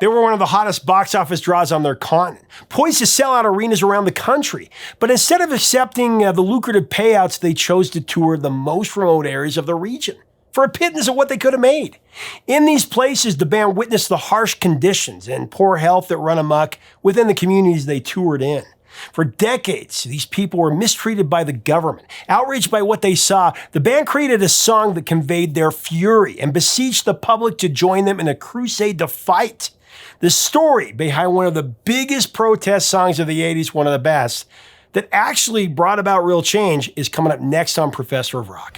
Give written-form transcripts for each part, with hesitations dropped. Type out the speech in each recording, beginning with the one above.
They were one of the hottest box office draws on their continent, poised to sell out arenas around the country. But instead of accepting the lucrative payouts, they chose to tour the most remote areas of the region for a pittance of what they could have made. In these places, the band witnessed the harsh conditions and poor health that run amok within the communities they toured in. For decades, these people were mistreated by the government. Outraged by what they saw, the band created a song that conveyed their fury and beseeched the public to join them in a crusade to fight. The story behind one of the biggest protest songs of the 80s, one of the best, that actually brought about real change, is coming up next on Professor of Rock.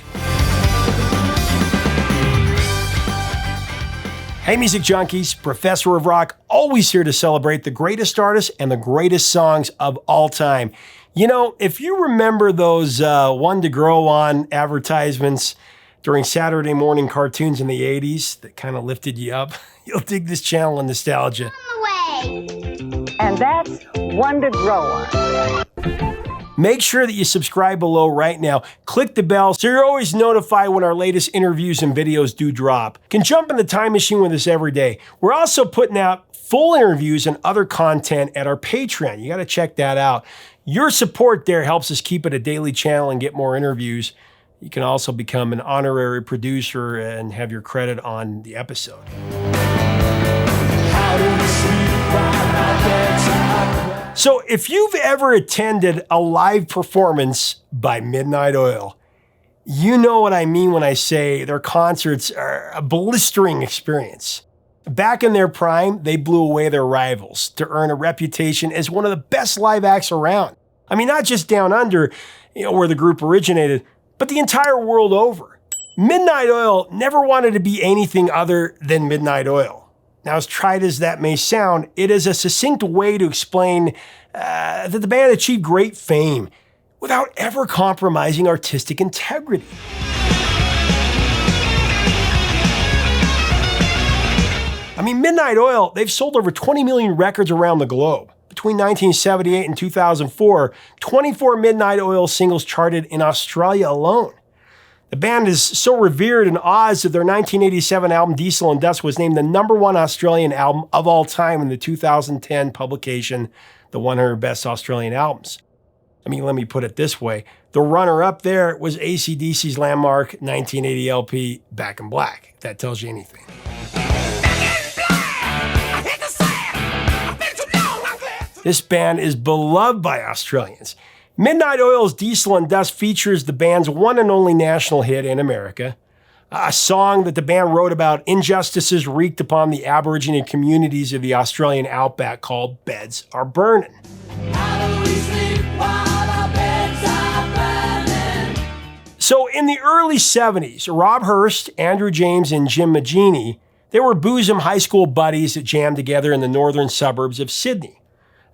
Hey music junkies, Professor of Rock, always here to celebrate the greatest artists and the greatest songs of all time. You know, if you remember those one to grow on advertisements during Saturday morning cartoons in the 80s that kind of lifted you up, you'll dig this channel in nostalgia. And that's one to grow on. Make sure that you subscribe below right now. Click the bell so you're always notified when our latest interviews and videos do drop. You can jump in the time machine with us every day. We're also putting out full interviews and other content at our Patreon. You got to check that out. Your support there helps us keep it a daily channel and get more interviews. You can also become an honorary producer and have your credit on the episode. So if you've ever attended a live performance by Midnight Oil, you know what I mean when I say their concerts are a blistering experience. Back in their prime, they blew away their rivals to earn a reputation as one of the best live acts around. I mean, not just down under, where the group originated, but the entire world over. Midnight Oil never wanted to be anything other than Midnight Oil. Now, as trite as that may sound, it is a succinct way to explain that the band achieved great fame without ever compromising artistic integrity. I mean, Midnight Oil, they've sold over 20 million records around the globe. Between 1978 and 2004, 24 Midnight Oil singles charted in Australia alone. The band is so revered in Oz that their 1987 album Diesel and Dust was named the #1 Australian album of all time in the 2010 publication, The 100 Best Australian Albums. I mean, let me put it this way. The runner-up there was AC/DC's landmark 1980 LP, Back in Black, if that tells you anything. This band is beloved by Australians. Midnight Oil's Diesel and Dust features the band's one and only national hit in America, a song that the band wrote about injustices wreaked upon the Aboriginal communities of the Australian outback called Beds Are Burning. So in the early 70s, Rob Hurst, Andrew James, and Jim Magini, they were bosom high school buddies that jammed together in the northern suburbs of Sydney.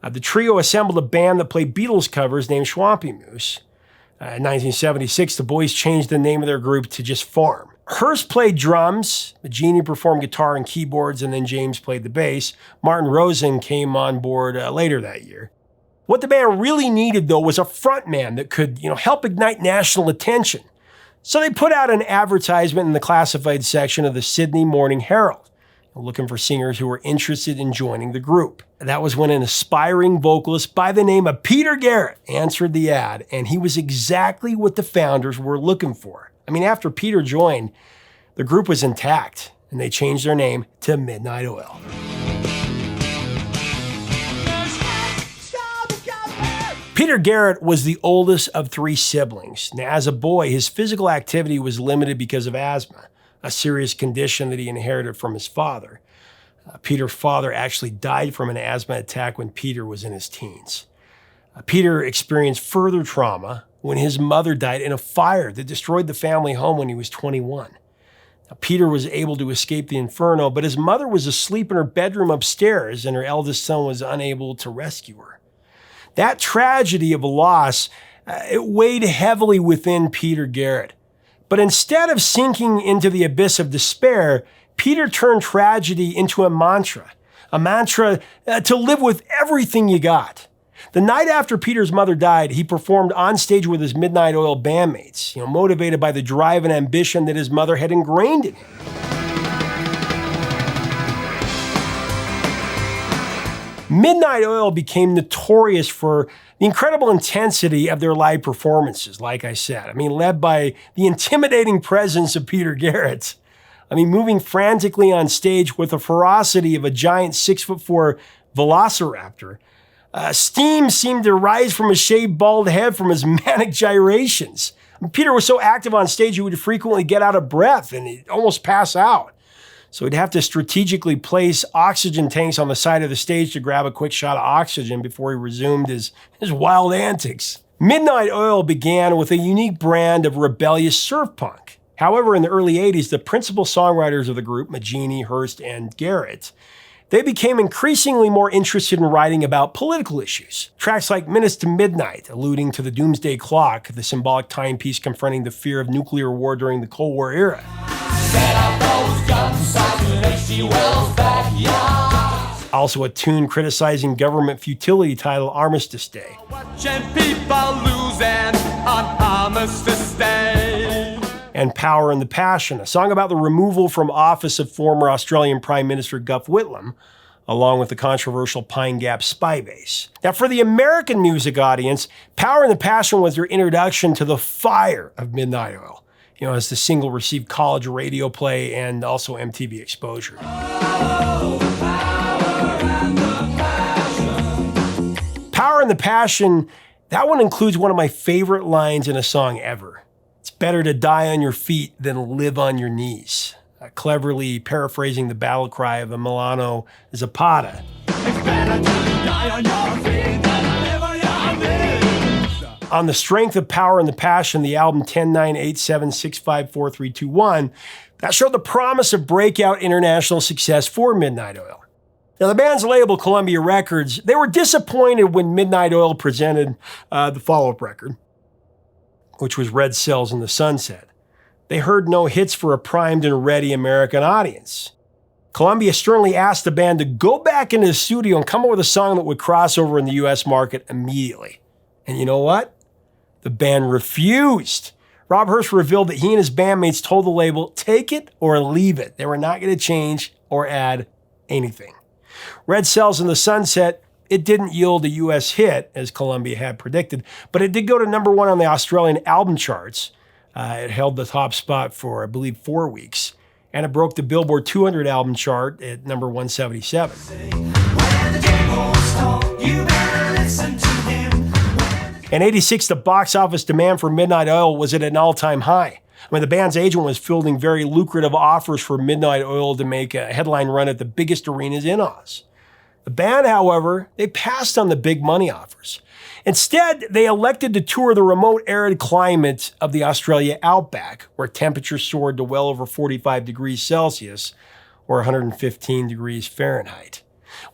The trio assembled a band that played Beatles covers named Swampy Moose. In 1976, the boys changed the name of their group to just Farm. Hurst played drums, Magini performed guitar and keyboards, and then James played the bass. Martin Rosen came on board later that year. What the band really needed, though, was a frontman that could, help ignite national attention. So they put out an advertisement in the classified section of the Sydney Morning Herald, looking for singers who were interested in joining the group. That was when an aspiring vocalist by the name of Peter Garrett answered the ad, and he was exactly what the founders were looking for. I mean, after Peter joined, the group was intact, and they changed their name to Midnight Oil. Peter Garrett was the oldest of 3 siblings. Now, as a boy, his physical activity was limited because of asthma, a serious condition that he inherited from his father. Peter's father actually died from an asthma attack when Peter was in his teens. Peter experienced further trauma when his mother died in a fire that destroyed the family home when he was 21. Now, Peter was able to escape the inferno, but his mother was asleep in her bedroom upstairs, and her eldest son was unable to rescue her. That tragedy of a loss, it weighed heavily within Peter Garrett. But instead of sinking into the abyss of despair, Peter turned tragedy into a mantra to live with everything you got. The night after Peter's mother died, he performed on stage with his Midnight Oil bandmates, motivated by the drive and ambition that his mother had ingrained in him. Midnight Oil became notorious for the incredible intensity of their live performances, like I said. I mean, led by the intimidating presence of Peter Garrett. I mean, moving frantically on stage with the ferocity of a giant 6'4" velociraptor. Steam seemed to rise from his shaved bald head from his manic gyrations. I mean, Peter was so active on stage, he would frequently get out of breath and he'd almost pass out. So he'd have to strategically place oxygen tanks on the side of the stage to grab a quick shot of oxygen before he resumed his wild antics. Midnight Oil began with a unique brand of rebellious surf punk. However, in the early 80s, the principal songwriters of the group, Magini, Hurst, and Garrett, they became increasingly more interested in writing about political issues. Tracks like Minutes to Midnight, alluding to the doomsday clock, the symbolic timepiece confronting the fear of nuclear war during the Cold War era. Set up those guns in H.G. Wells' backyard. Also a tune criticizing government futility titled Armistice Day. Watching people losing on Armistice Day. And Power and the Passion, a song about the removal from office of former Australian Prime Minister Gough Whitlam, along with the controversial Pine Gap spy base. Now, for the American music audience, Power and the Passion was their introduction to the fire of Midnight Oil. You know, as the single received college radio play and also MTV exposure. Power and the Passion, that one includes one of my favorite lines in a song ever. It's better to die on your feet than live on your knees. Cleverly paraphrasing the battle cry of Emiliano Zapata. It's better to die on your feet than live on your knees. On the strength of Power and the Passion, the album 10-9-8-7-6-5-4-3-2-1, that showed the promise of breakout international success for Midnight Oil. Now, the band's label, Columbia Records, they were disappointed when Midnight Oil presented the follow-up record, which was Red Cells in the Sunset. They heard no hits for a primed and ready American audience. Columbia sternly asked the band to go back into the studio and come up with a song that would cross over in the US market immediately. And you know what? The band refused. Rob Hurst revealed that he and his bandmates told the label, take it or leave it. They were not going to change or add anything. Red Cells in the Sunset, it didn't yield a US hit, as Columbia had predicted, but it did go to number 1 on the Australian album charts. It held the top spot for, I believe, 4 weeks, and it broke the Billboard 200 album chart at number 177. In '86, the box office demand for Midnight Oil was at an all-time high. I mean, the band's agent was fielding very lucrative offers for Midnight Oil to make a headline run at the biggest arenas in Oz. The band, however, they passed on the big money offers. Instead, they elected to tour the remote arid climate of the Australia outback, where temperatures soared to well over 45 degrees Celsius, or 115 degrees Fahrenheit.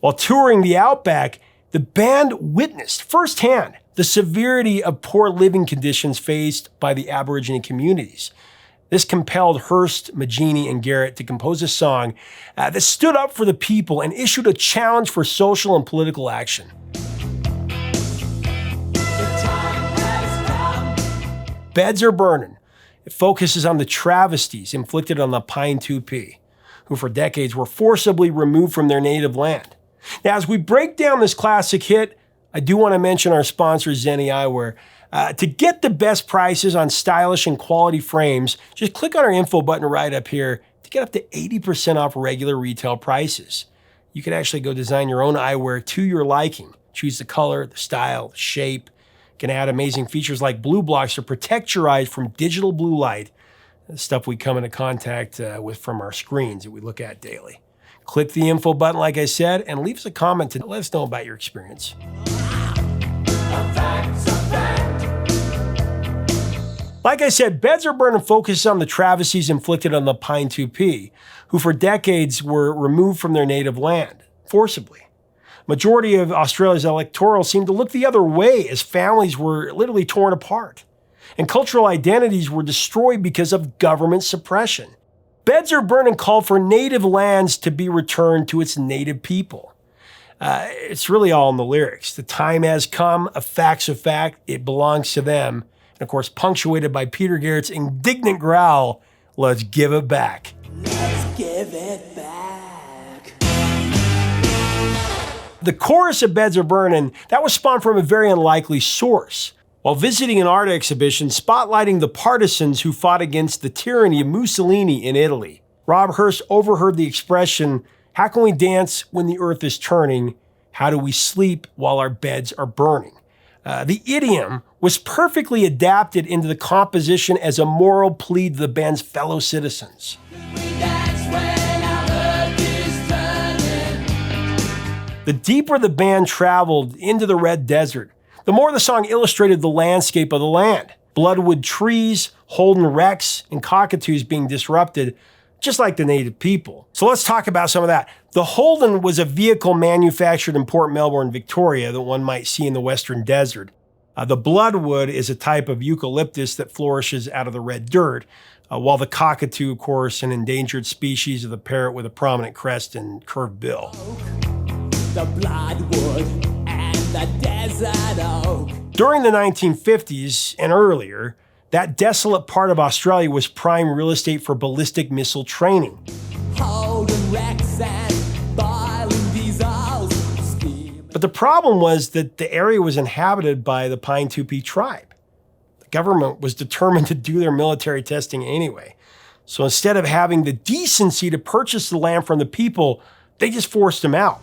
While touring the outback, the band witnessed firsthand the severity of poor living conditions faced by the Aborigine communities. This compelled Hurst, Magini, and Garrett to compose a song that stood up for the people and issued a challenge for social and political action. Beds Are Burning. It focuses on the travesties inflicted on the Pine Tupi, who for decades were forcibly removed from their native land. Now, as we break down this classic hit, I do want to mention our sponsor, Zenni Eyewear. To get the best prices on stylish and quality frames, just click on our info button right up here to get up to 80% off regular retail prices. You can actually go design your own eyewear to your liking. Choose the color, the style, the shape. You can add amazing features like blue blocks to protect your eyes from digital blue light, the stuff we come into contact with from our screens that we look at daily. Click the info button, like I said, and leave us a comment to let us know about your experience. Like I said, Beds Are Burning focuses on the travesties inflicted on the Pine Tupi, who for decades were removed from their native land, forcibly. Majority of Australia's electorate seemed to look the other way as families were literally torn apart, and cultural identities were destroyed because of government suppression. Beds Are Burning called for native lands to be returned to its native people. It's really all in the lyrics. The time has come, a fact's a fact, it belongs to them. And of course, punctuated by Peter Garrett's indignant growl, let's give it back. Let's give it back. The chorus of Beds Are Burning, that was spawned from a very unlikely source. While visiting an art exhibition spotlighting the partisans who fought against the tyranny of Mussolini in Italy, Rob Hurst overheard the expression, "How can we dance when the earth is turning? How do we sleep while our beds are burning?" The idiom was perfectly adapted into the composition as a moral plea to the band's fellow citizens. The deeper the band traveled into the Red Desert, the more the song illustrated the landscape of the land. Bloodwood trees, Holden wrecks, and cockatoos being disrupted, just like the native people. So let's talk about some of that. The Holden was a vehicle manufactured in Port Melbourne, Victoria, that one might see in the Western Desert. The bloodwood is a type of eucalyptus that flourishes out of the red dirt, while the cockatoo, of course, an endangered species of the parrot with a prominent crest and curved bill. The bloodwood and the desert oak. During the 1950s and earlier, that desolate part of Australia was prime real estate for ballistic missile training. But the problem was that the area was inhabited by the Pine Tupi tribe. The government was determined to do their military testing anyway. So instead of having the decency to purchase the land from the people, they just forced them out.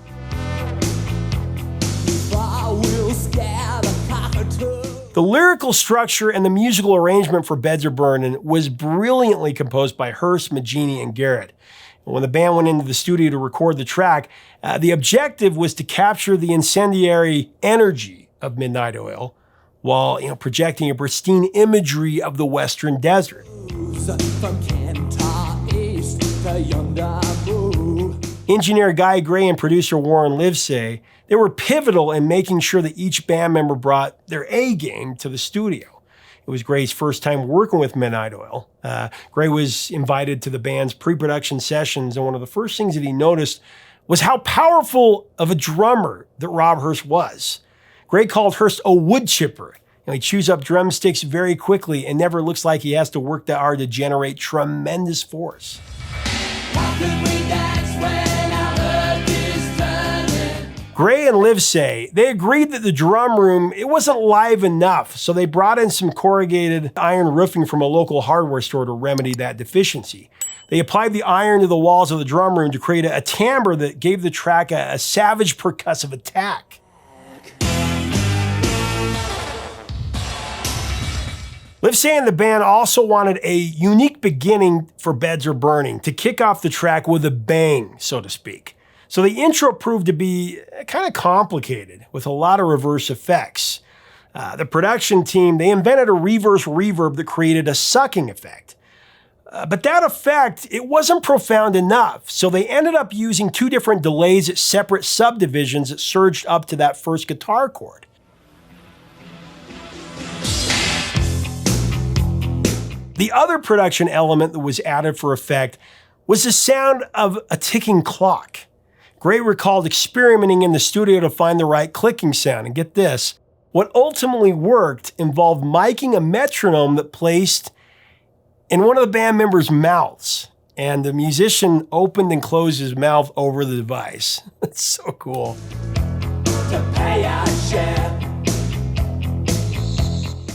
The lyrical structure and the musical arrangement for Beds Are Burning was brilliantly composed by Hurst, Magini, and Garrett. When the band went into the studio to record the track, the objective was to capture the incendiary energy of Midnight Oil while projecting a pristine imagery of the Western Desert. Engineer Guy Gray and producer Warren Livesay, they were pivotal in making sure that each band member brought their A game to the studio. It was Gray's first time working with Midnight Oil. Gray was invited to the band's pre-production sessions, and one of the first things that he noticed was how powerful of a drummer that Rob Hurst was. Gray called Hurst a wood chipper. He chews up drumsticks very quickly and never looks like he has to work that hard to generate tremendous force. Gray and Livesay, they agreed that the drum room, it wasn't live enough, so they brought in some corrugated iron roofing from a local hardware store to remedy that deficiency. They applied the iron to the walls of the drum room to create a timbre that gave the track a savage percussive attack. Livesay and the band also wanted a unique beginning for Beds Are Burning to kick off the track with a bang, so to speak. So the intro proved to be kind of complicated with a lot of reverse effects. The production team, they invented a reverse reverb that created a sucking effect. But that effect, it wasn't profound enough, so they ended up using two different delays at separate subdivisions that surged up to that first guitar chord. The other production element that was added for effect was the sound of a ticking clock. Gray recalled experimenting in the studio to find the right clicking sound. And get this, what ultimately worked involved miking a metronome that placed in one of the band members' mouths. And the musician opened and closed his mouth over the device. That's so cool. To pay our share.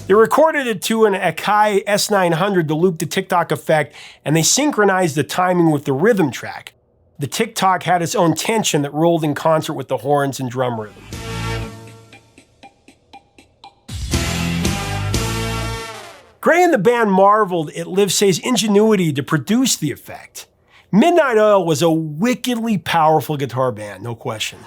They recorded it to an Akai S900 to loop the tick-tock effect, and they synchronized the timing with the rhythm track. The tick-tock had its own tension that rolled in concert with the horns and drum rhythm. Gray and the band marveled at Livesay's ingenuity to produce the effect. Midnight Oil was a wickedly powerful guitar band, no question.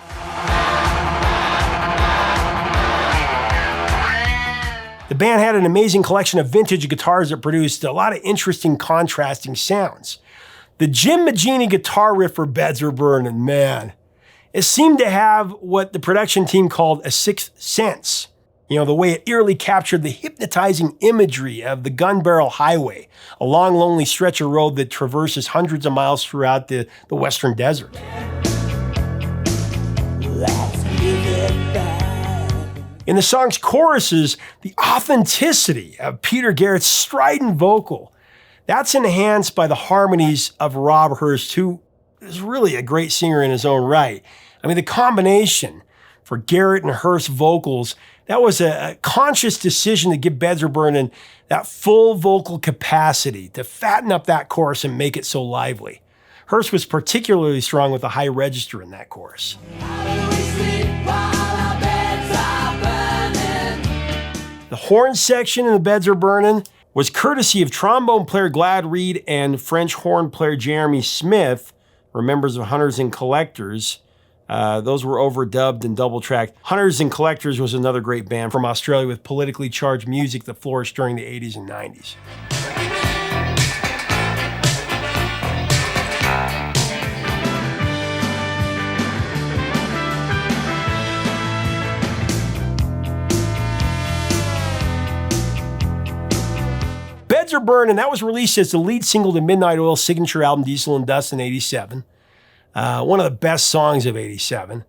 The band had an amazing collection of vintage guitars that produced a lot of interesting contrasting sounds. The Jim Magini guitar riff for Beds Are Burning, man, it seemed to have what the production team called a sixth sense. The way it eerily captured the hypnotizing imagery of the Gun Barrel Highway, a long, lonely stretch of road that traverses hundreds of miles throughout the Western Desert. Let's give it back. In the song's choruses, the authenticity of Peter Garrett's strident vocal, that's enhanced by the harmonies of Rob Hurst, who is really a great singer in his own right. I mean, the combination for Garrett and Hurst vocals, that was a conscious decision to give Beds Are Burning that full vocal capacity to fatten up that chorus and make it so lively. Hurst was particularly strong with the high register in that chorus. The horn section in the Beds Are Burning was courtesy of trombone player Glad Reed and French horn player Jeremy Smith, were members of Hunters and Collectors. Those were overdubbed and double-tracked. Hunters and Collectors was another great band from Australia with politically charged music that flourished during the 80s and 90s. Beds Are Burning, that was released as the lead single to Midnight Oil's signature album Diesel and Dust in 87. One of the best songs of 87.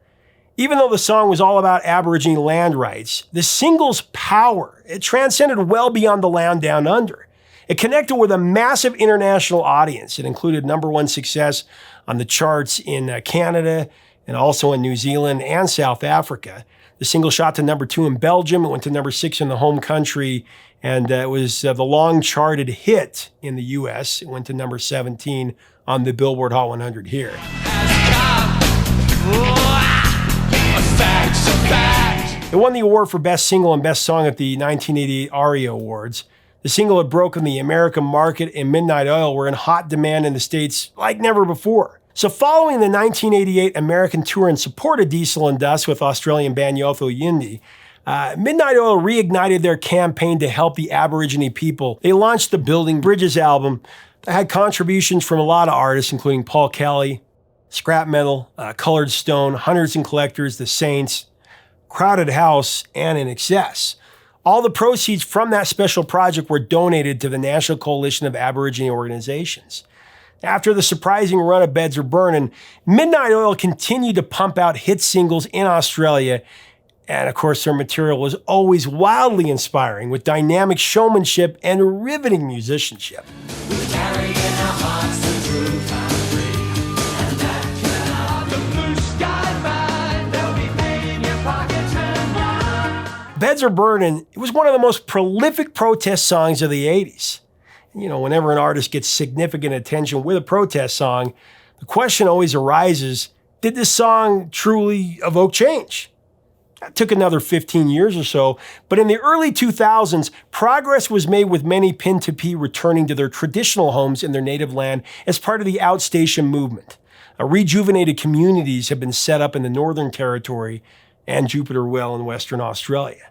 Even though the song was all about Aboriginal land rights, the single's power, it transcended well beyond the land down under. It connected with a massive international audience. It included #1 success on the charts in Canada and also in New Zealand and South Africa. The single shot to #2 in Belgium. It went to #6 in the home country, and it was the long charted hit in the US. It went to #17 on the Billboard Hot 100 here. It won the award for Best Single and Best Song at the 1988 ARIA Awards. The single had broken the American market, and Midnight Oil were in hot demand in the States like never before. So following the 1988 American tour in support of Diesel and Dust with Australian band Yothu Yindi, Midnight Oil reignited their campaign to help the Aborigine people. They launched the Building Bridges album that had contributions from a lot of artists, including Paul Kelly, Scrap Metal, Colored Stone, Hunters and Collectors, The Saints, Crowded House, and In Excess. All the proceeds from that special project were donated to the National Coalition of Aborigine Organizations. After the surprising run of Beds Are Burning, Midnight Oil continued to pump out hit singles in Australia, and of course their material was always wildly inspiring with dynamic showmanship and riveting musicianship. Beds Are Burning, it was one of the most prolific protest songs of the 80s. You know, whenever an artist gets significant attention with a protest song, the question always arises, did this song truly evoke change? It took another 15 years or so, but in the early 2000s, progress was made with many Pin-to-P returning to their traditional homes in their native land as part of the outstation movement. Rejuvenated communities have been set up in the Northern Territory and Jupiter Well in Western Australia.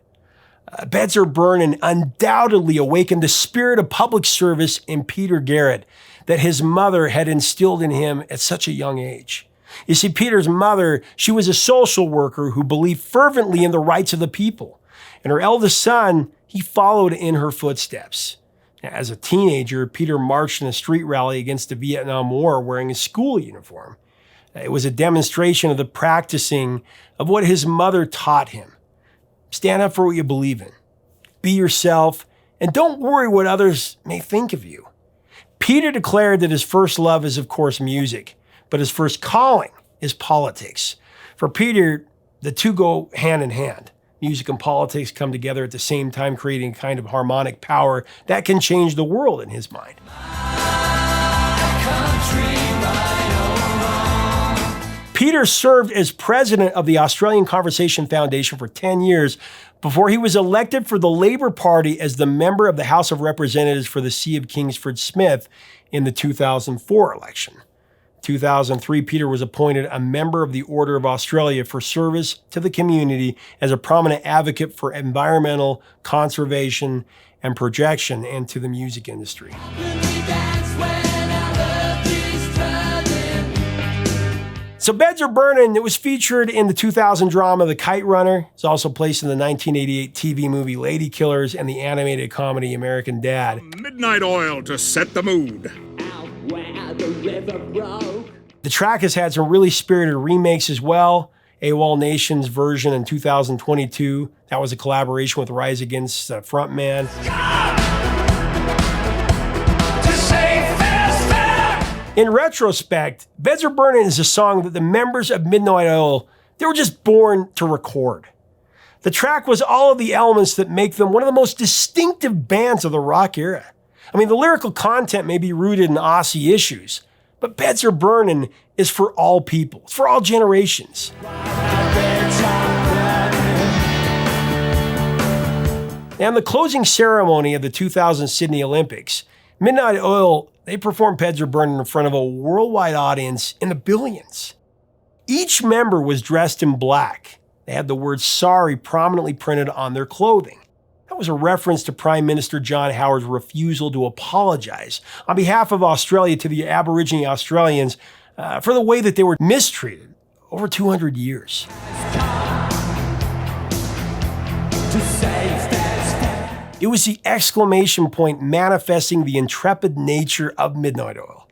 Beds Are Burning undoubtedly awakened the spirit of public service in Peter Garrett that his mother had instilled in him at such a young age. You see, Peter's mother, she was a social worker who believed fervently in the rights of the people. And her eldest son, he followed in her footsteps. As a teenager, Peter marched in a street rally against the Vietnam War wearing a school uniform. It was a demonstration of the practicing of what his mother taught him. Stand up for what you believe in. Be yourself, and don't worry what others may think of you. Peter declared that his first love is, of course, music, but his first calling is politics. For Peter, the two go hand in hand. Music and politics come together at the same time, creating a kind of harmonic power that can change the world in his mind. Peter served as president of the Australian Conversation Foundation for 10 years before he was elected for the Labour Party as the member of the House of Representatives for the See of Kingsford Smith in the 2004 election. In 2003, Peter was appointed a member of the Order of Australia for service to the community as a prominent advocate for environmental conservation and projection into the music industry. So Beds Are Burning, it was featured in the 2000 drama The Kite Runner. It's also placed in the 1988 TV movie Lady Killers and the animated comedy American Dad. Midnight Oil to set the mood. Out where the river broke. The track has had some really spirited remakes as well. AWOL Nation's version in 2022, that was a collaboration with Rise Against frontman. In retrospect, Beds Are Burning is a song that the members of Midnight Oil, they were just born to record. The track was all of the elements that make them one of the most distinctive bands of the rock era. I mean, the lyrical content may be rooted in Aussie issues, but Beds Are Burning is for all people. It's for all generations. And the closing ceremony of the 2000 Sydney Olympics, Midnight Oil, they performed Beds Are Burning in front of a worldwide audience in the billions. Each member was dressed in black. They had the word sorry prominently printed on their clothing. That was a reference to Prime Minister John Howard's refusal to apologize on behalf of Australia to the Aboriginal Australians for the way that they were mistreated over 200 years. It was the exclamation point manifesting the intrepid nature of Midnight Oil.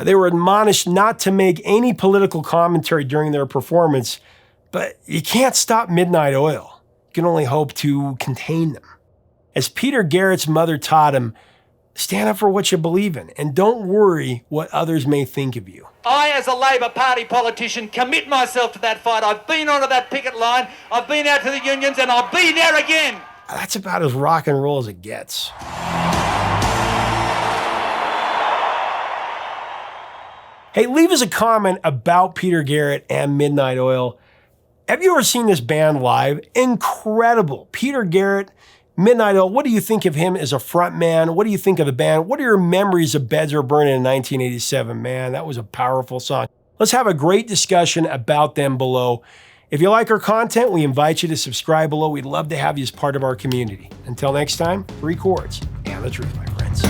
They were admonished not to make any political commentary during their performance, but you can't stop Midnight Oil. You can only hope to contain them. As Peter Garrett's mother taught him, stand up for what you believe in and don't worry what others may think of you. I, as a Labor Party politician, commit myself to that fight. I've been onto that picket line, I've been out to the unions, and I'll be there again. That's about as rock and roll as it gets. Hey, leave us a comment about Peter Garrett and Midnight Oil. Have you ever seen this band live? Incredible. Peter Garrett, Midnight Oil, what do you think of him as a front man? What do you think of the band? What are your memories of Beds Are Burning in 1987? Man, that was a powerful song. Let's have a great discussion about them below. If you like our content, we invite you to subscribe below. We'd love to have you as part of our community. Until next time, 3 chords and the truth, my friends.